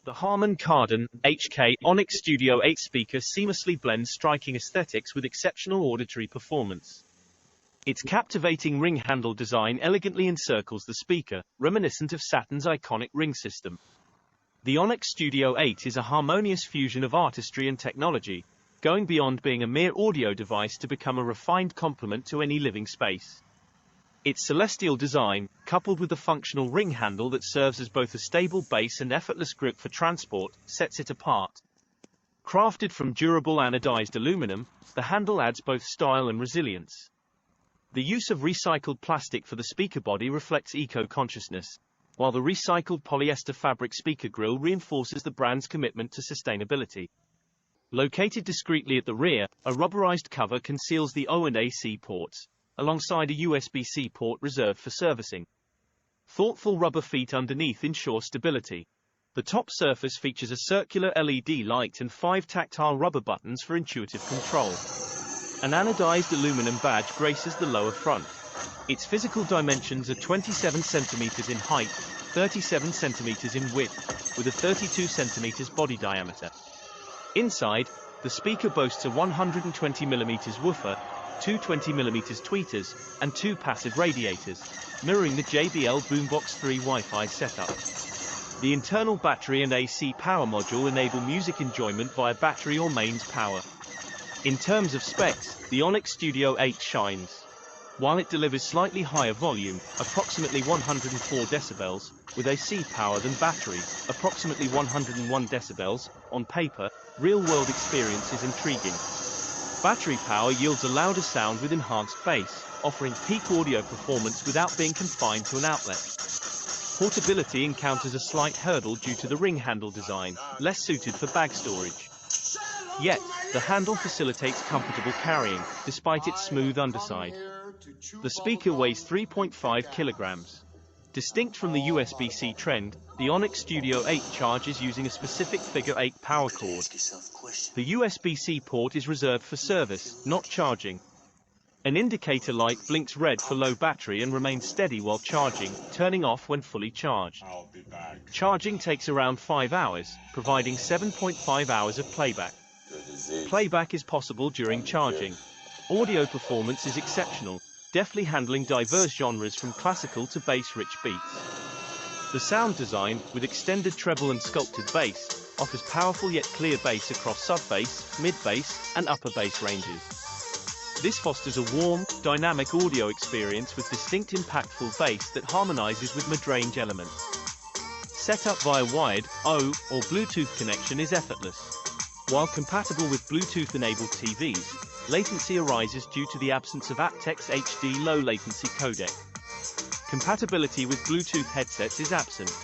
The Harman Kardon Onyx Studio 8 speaker seamlessly blends striking aesthetics with exceptional auditory performance. Its captivating ring handle design elegantly encircles the speaker, reminiscent of Saturn's iconic ring system. The Onyx Studio 8 is a harmonious fusion of artistry and technology, going beyond being a mere audio device to become a refined complement to any living space. Its celestial design, coupled with the functional ring handle that serves as both a stable base and effortless grip for transport, sets it apart. Crafted from durable anodized aluminum, the handle adds both style and resilience. The use of recycled plastic for the speaker body reflects eco-consciousness, while the recycled polyester fabric speaker grille reinforces the brand's commitment to sustainability. Located discreetly at the rear, a rubberized cover conceals the O and AC ports, alongside a USB-C port reserved for servicing. Thoughtful rubber feet underneath ensure stability. The top surface features a circular LED light and 5 tactile rubber buttons for intuitive control. An anodized aluminum badge graces the lower front. Its physical dimensions are 27 cm in height, 37 cm in width, with a 32 cm body diameter. Inside, the speaker boasts a 120mm woofer, 2 20mm tweeters, and 2 passive radiators, mirroring the JBL Boombox 3 Wi-Fi setup. The internal battery and AC power module enable music enjoyment via battery or mains power. In terms of specs, the Onyx Studio 8 shines. While it delivers slightly higher volume, approximately 104 decibels, with AC power than battery, approximately 101 decibels, on paper, real-world experience is intriguing. Battery power yields a louder sound with enhanced bass, offering peak audio performance without being confined to an outlet. Portability encounters a slight hurdle due to the ring handle design, less suited for bag storage. Yet, the handle facilitates comfortable carrying, despite its smooth underside. The speaker weighs 3.5 kilograms. Distinct from the USB-C trend, the Onyx Studio 8 charges using a specific figure 8 power cord. The USB-C port is reserved for service, not charging. An indicator light blinks red for low battery and remains steady while charging, turning off when fully charged. Charging takes around 5 hours, providing 7.5 hours of playback. Playback is possible during charging. Audio performance is exceptional, deftly handling diverse genres from classical to bass-rich beats. The sound design, with extended treble and sculpted bass, offers powerful yet clear bass across sub-bass, mid-bass, and upper bass ranges. This fosters a warm, dynamic audio experience with distinct impactful bass that harmonizes with mid-range elements. Setup via wired, O, or Bluetooth connection is effortless. While compatible with Bluetooth-enabled TVs, latency arises due to the absence of aptX HD low-latency codec. Compatibility with Bluetooth headsets is absent.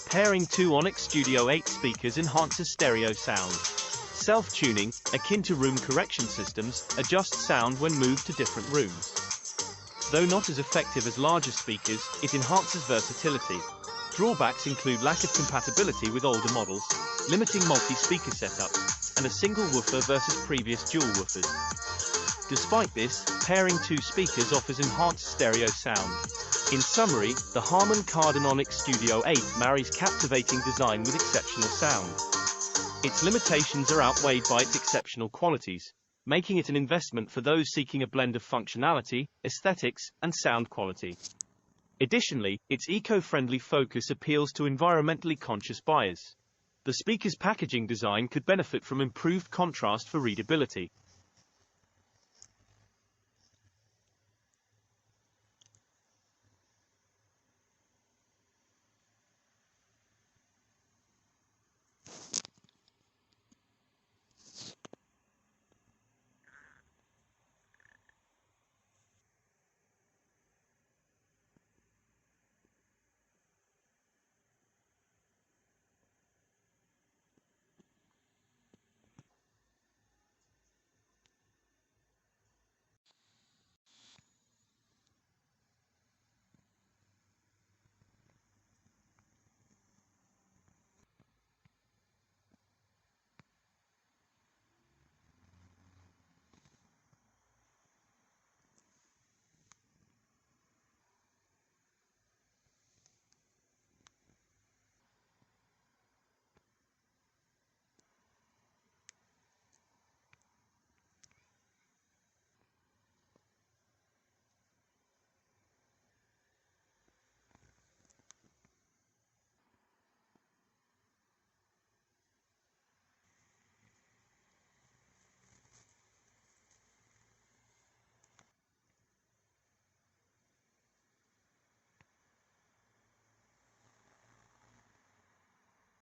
Pairing 2 Onyx Studio 8 speakers enhances stereo sound. Self-tuning, akin to room correction systems, adjusts sound when moved to different rooms. Though not as effective as larger speakers, it enhances versatility. Drawbacks include lack of compatibility with older models, limiting multi-speaker setups, and a single woofer versus previous dual woofers. Despite this, pairing 2 speakers offers enhanced stereo sound. In summary, the Harman Kardon Onyx Studio 8 marries captivating design with exceptional sound. Its limitations are outweighed by its exceptional qualities, making it an investment for those seeking a blend of functionality, aesthetics, and sound quality. Additionally, its eco-friendly focus appeals to environmentally conscious buyers. The speaker's packaging design could benefit from improved contrast for readability.